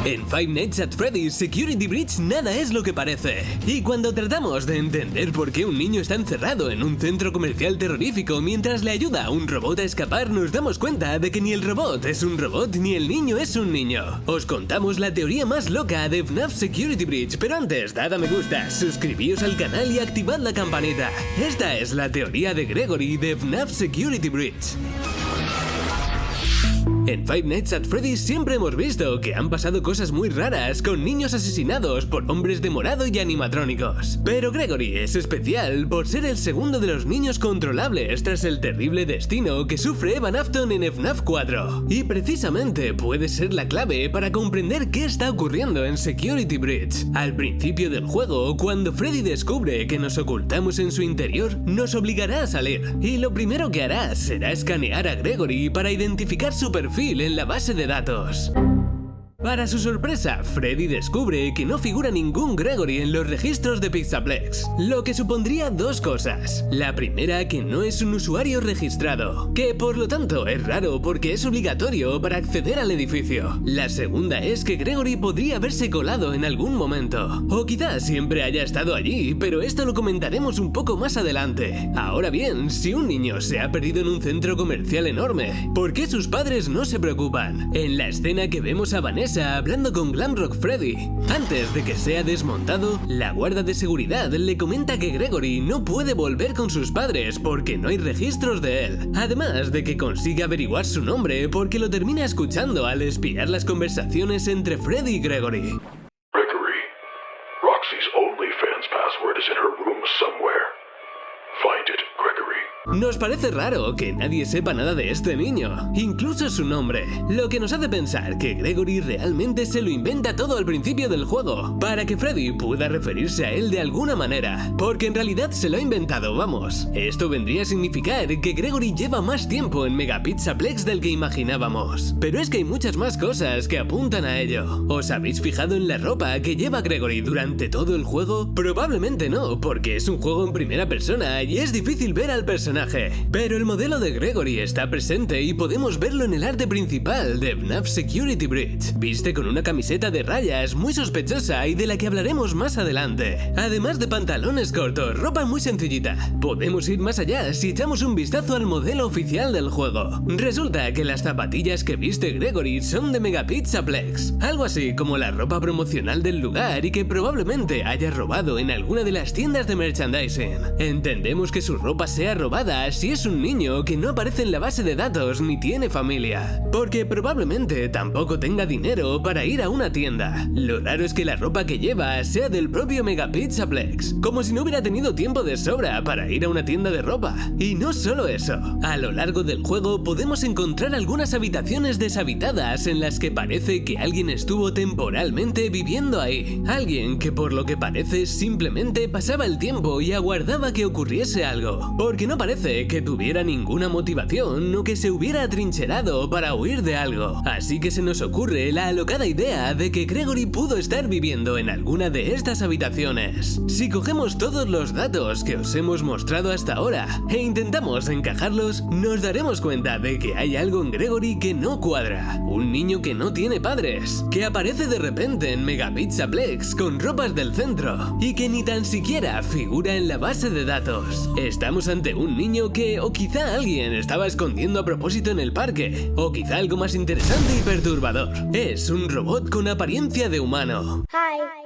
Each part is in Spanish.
En Five Nights at Freddy's Security Breach nada es lo que parece. Y cuando tratamos de entender por qué un niño está encerrado en un centro comercial terrorífico mientras le ayuda a un robot a escapar, nos damos cuenta de que ni el robot es un robot ni el niño es un niño. Os contamos la teoría más loca de FNAF Security Breach, pero antes dad a me gusta, suscribíos al canal y activad la campanita. Esta es la teoría de Gregory de FNAF Security Breach. En Five Nights at Freddy's siempre hemos visto que han pasado cosas muy raras con niños asesinados por hombres de morado y animatrónicos. Pero Gregory es especial por ser el segundo de los niños controlables tras el terrible destino que sufre Evan Afton en FNAF 4. Y precisamente puede ser la clave para comprender qué está ocurriendo en Security Breach. Al principio del juego, cuando Freddy descubre que nos ocultamos en su interior, nos obligará a salir. Y lo primero que hará será escanear a Gregory para identificar su perfil en la base de datos. Para su sorpresa, Freddy descubre que no figura ningún Gregory en los registros de Pixaplex, lo que supondría dos cosas. La primera, que no es un usuario registrado, que por lo tanto es raro porque es obligatorio para acceder al edificio. La segunda es que Gregory podría haberse colado en algún momento, o quizás siempre haya estado allí, pero esto lo comentaremos un poco más adelante. Ahora bien, si un niño se ha perdido en un centro comercial enorme, ¿por qué sus padres no se preocupan? En la escena que vemos a Vanessa hablando con Glamrock Freddy, antes de que sea desmontado, la guarda de seguridad le comenta que Gregory no puede volver con sus padres porque no hay registros de él, además de que consigue averiguar su nombre porque lo termina escuchando al espiar las conversaciones entre Freddy y Gregory. Gregory, Roxy's OnlyFans password is in her room somewhere. Find it, Gregory. Nos parece raro que nadie sepa nada de este niño, incluso su nombre, lo que nos hace pensar que Gregory realmente se lo inventa todo al principio del juego, para que Freddy pueda referirse a él de alguna manera, porque en realidad se lo ha inventado, vamos. Esto vendría a significar que Gregory lleva más tiempo en Megapixaplex del que imaginábamos, pero es que hay muchas más cosas que apuntan a ello. ¿Os habéis fijado en la ropa que lleva Gregory durante todo el juego? Probablemente no, porque es un juego en primera persona y es difícil ver al personaje. Pero el modelo de Gregory está presente y podemos verlo en el arte principal de FNAF Security Breach. Viste con una camiseta de rayas muy sospechosa y de la que hablaremos más adelante. Además de pantalones cortos, ropa muy sencillita. Podemos ir más allá si echamos un vistazo al modelo oficial del juego. Resulta que las zapatillas que viste Gregory son de Megapixaplex, algo así como la ropa promocional del lugar y que probablemente haya robado en alguna de las tiendas de merchandising. Entendemos que su ropa sea robada si es un niño que no aparece en la base de datos ni tiene familia, porque probablemente tampoco tenga dinero para ir a una tienda. Lo raro es que la ropa que lleva sea del propio Megapixaplex, como si no hubiera tenido tiempo de sobra para ir a una tienda de ropa. Y no solo eso, a lo largo del juego podemos encontrar algunas habitaciones deshabitadas en las que parece que alguien estuvo temporalmente viviendo ahí, alguien que por lo que parece simplemente pasaba el tiempo y aguardaba que ocurriese algo, porque no parece que tuviera ninguna motivación o que se hubiera atrincherado para huir de algo. Así que se nos ocurre la alocada idea de que Gregory pudo estar viviendo en alguna de estas habitaciones. Si cogemos todos los datos que os hemos mostrado hasta ahora e intentamos encajarlos, nos daremos cuenta de que hay algo en Gregory que no cuadra. Un niño que no tiene padres, que aparece de repente en Megapixaplex con ropas del centro y que ni tan siquiera figura en la base de datos. Estamos ante un niño que o quizá alguien estaba escondiendo a propósito en el parque, o quizá algo más interesante y perturbador. Es un robot con apariencia de humano. Hi.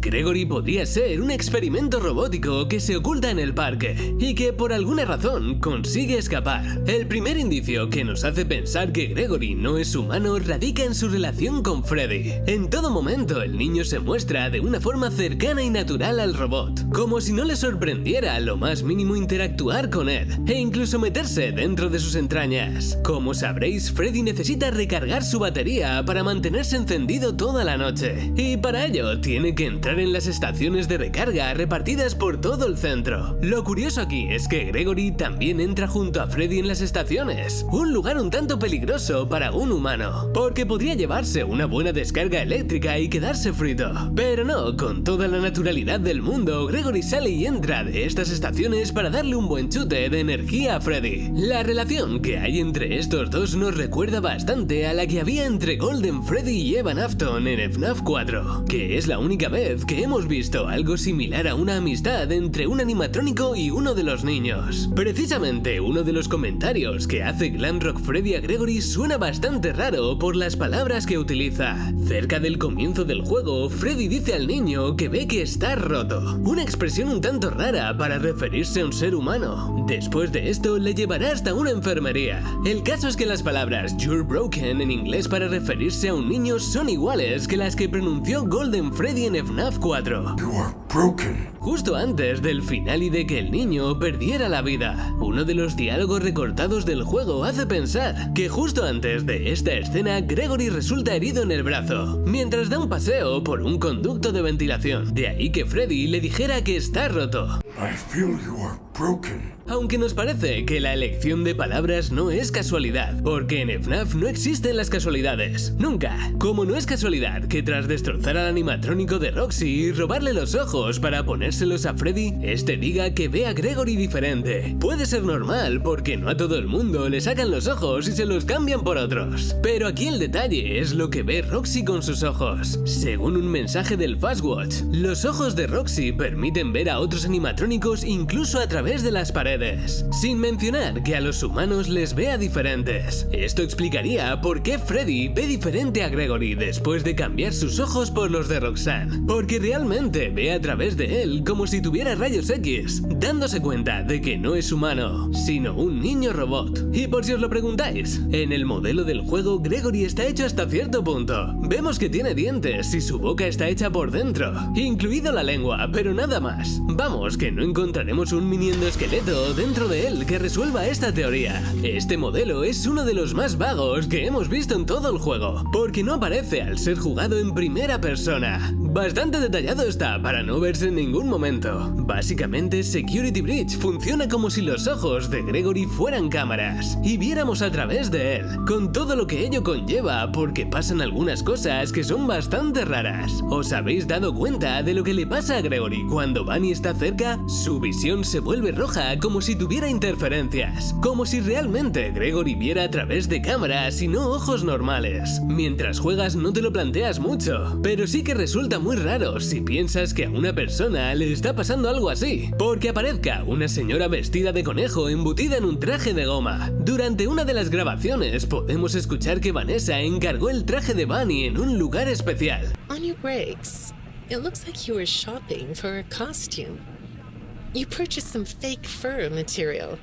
Gregory podría ser un experimento robótico que se oculta en el parque y que por alguna razón consigue escapar. El primer indicio que nos hace pensar que Gregory no es humano radica en su relación con Freddy. En todo momento el niño se muestra de una forma cercana y natural al robot, como si no le sorprendiera lo más mínimo interactuar con él e incluso meterse dentro de sus entrañas. Como sabréis, Freddy necesita recargar su batería para mantenerse encendido toda la noche y para ello tiene que entrar entrar en las estaciones de recarga repartidas por todo el centro. Lo curioso aquí es que Gregory también entra junto a Freddy en las estaciones, un lugar un tanto peligroso para un humano, porque podría llevarse una buena descarga eléctrica y quedarse frito. Pero no, con toda la naturalidad del mundo, Gregory sale y entra de estas estaciones para darle un buen chute de energía a Freddy. La relación que hay entre estos dos nos recuerda bastante a la que había entre Golden Freddy y Evan Afton en FNAF 4, que es la única vez que hemos visto algo similar a una amistad entre un animatrónico y uno de los niños. Precisamente uno de los comentarios que hace Glamrock Freddy a Gregory suena bastante raro por las palabras que utiliza. Cerca del comienzo del juego, Freddy dice al niño que ve que está roto, una expresión un tanto rara para referirse a un ser humano. Después de esto le llevará hasta una enfermería. El caso es que las palabras "you're broken" en inglés para referirse a un niño son iguales que las que pronunció Golden Freddy en FNAF 4. You are broken. Justo antes del final y de que el niño perdiera la vida. Uno de los diálogos recortados del juego hace pensar que justo antes de esta escena Gregory resulta herido en el brazo, mientras da un paseo por un conducto de ventilación. De ahí que Freddy le dijera que está roto. I feel you are broken. Aunque nos parece que la elección de palabras no es casualidad, porque en FNAF no existen las casualidades. Nunca. Como no es casualidad que tras destrozar al animatrónico de Roxy y robarle los ojos para ponérselos a Freddy, este diga que ve a Gregory diferente. Puede ser normal, porque no a todo el mundo le sacan los ojos y se los cambian por otros. Pero aquí el detalle es lo que ve Roxy con sus ojos. Según un mensaje del Fastwatch, los ojos de Roxy permiten ver a otros animatrónicos incluso a través de las paredes, sin mencionar que a los humanos les vea diferentes. Esto explicaría por qué Freddy ve diferente a Gregory después de cambiar sus ojos por los de Roxanne, porque realmente ve a través de él como si tuviera rayos X, dándose cuenta de que no es humano, sino un niño robot. Y por si os lo preguntáis, en el modelo del juego Gregory está hecho hasta cierto punto. Vemos que tiene dientes y su boca está hecha por dentro, incluido la lengua, pero nada más. Vamos, que no encontraremos un mini endoesqueleto dentro de él que resuelva esta teoría. Este modelo es uno de los más vagos que hemos visto en todo el juego, porque no aparece al ser jugado en primera persona. Bastante detallado está para no verse en ningún momento. Básicamente, Security Breach funciona como si los ojos de Gregory fueran cámaras y viéramos a través de él, con todo lo que ello conlleva, porque pasan algunas cosas que son bastante raras. ¿Os habéis dado cuenta de lo que le pasa a Gregory cuando Bunny está cerca? Su visión se vuelve roja como si tuviera interferencias, como si realmente Gregory viera a través de cámaras y no ojos normales. Mientras juegas no te lo planteas mucho, pero sí que resulta muy raro si piensas que a una persona le está pasando algo así, porque aparezca una señora vestida de conejo embutida en un traje de goma. Durante una de las grabaciones podemos escuchar que Vanessa encargó el traje de Bunny en un lugar especial. On your breaks, it looks like you were shopping for a costume. You purchased some fake fur material.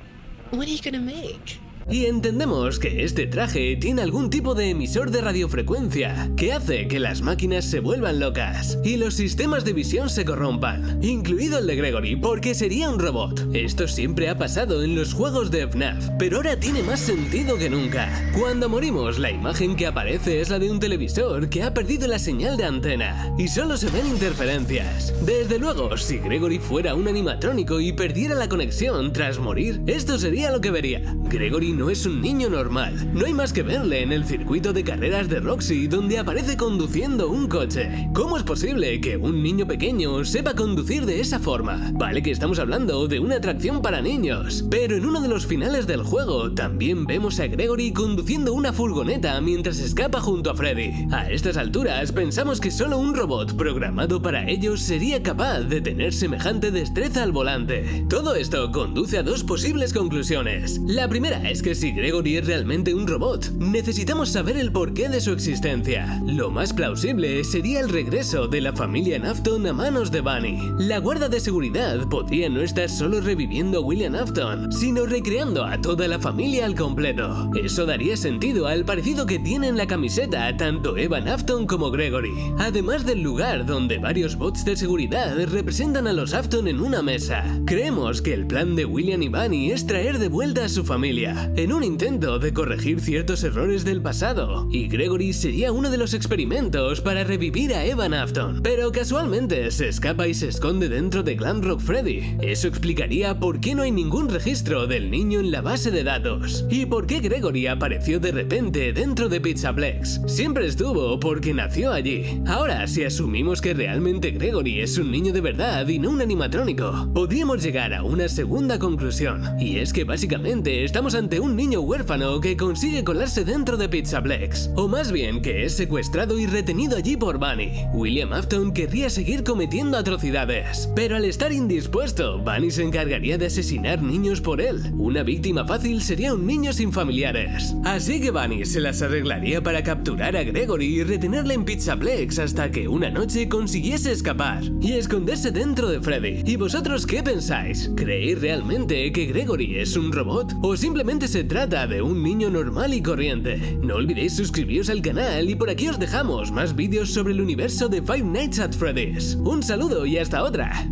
What are you gonna make? Y entendemos que este traje tiene algún tipo de emisor de radiofrecuencia que hace que las máquinas se vuelvan locas y los sistemas de visión se corrompan, incluido el de Gregory, porque sería un robot. Esto siempre ha pasado en los juegos de FNAF, pero ahora tiene más sentido que nunca. Cuando morimos, la imagen que aparece es la de un televisor que ha perdido la señal de antena y solo se ven interferencias. Desde luego, si Gregory fuera un animatrónico y perdiera la conexión tras morir, esto sería lo que vería. Gregory no es un niño normal. No hay más que verle en el circuito de carreras de Roxy, donde aparece conduciendo un coche. ¿Cómo es posible que un niño pequeño sepa conducir de esa forma? Vale que estamos hablando de una atracción para niños, pero en uno de los finales del juego también vemos a Gregory conduciendo una furgoneta mientras escapa junto a Freddy. A estas alturas pensamos que solo un robot programado para ello sería capaz de tener semejante destreza al volante. Todo esto conduce a dos posibles conclusiones. La primera es que si Gregory es realmente un robot, necesitamos saber el porqué de su existencia. Lo más plausible sería el regreso de la familia Afton a manos de Bunny. La guarda de seguridad podría no estar solo reviviendo a William Afton, sino recreando a toda la familia al completo. Eso daría sentido al parecido que tiene en la camiseta tanto Evan Afton como Gregory, además del lugar donde varios bots de seguridad representan a los Afton en una mesa. Creemos que el plan de William y Bunny es traer de vuelta a su familia. familia, en un intento de corregir ciertos errores del pasado, y Gregory sería uno de los experimentos para revivir a Evan Afton, pero casualmente se escapa y se esconde dentro de Glam Rock Freddy. Eso explicaría por qué no hay ningún registro del niño en la base de datos, y por qué Gregory apareció de repente dentro de Pizzaplex. Siempre estuvo porque nació allí. Ahora, si asumimos que realmente Gregory es un niño de verdad y no un animatrónico, podríamos llegar a una segunda conclusión, y es que básicamente estamos ante un niño huérfano que consigue colarse dentro de Pizzaplex, o más bien que es secuestrado y retenido allí por Bunny. William Afton querría seguir cometiendo atrocidades, pero al estar indispuesto, Bunny se encargaría de asesinar niños por él. Una víctima fácil sería un niño sin familiares, así que Bunny se las arreglaría para capturar a Gregory y retenerle en Pizzaplex hasta que una noche consiguiese escapar y esconderse dentro de Freddy. ¿Y vosotros qué pensáis? ¿Creéis realmente que Gregory es un robot o simplemente se trata de un niño normal y corriente? No olvidéis suscribiros al canal y por aquí os dejamos más vídeos sobre el universo de Five Nights at Freddy's. Un saludo y hasta otra.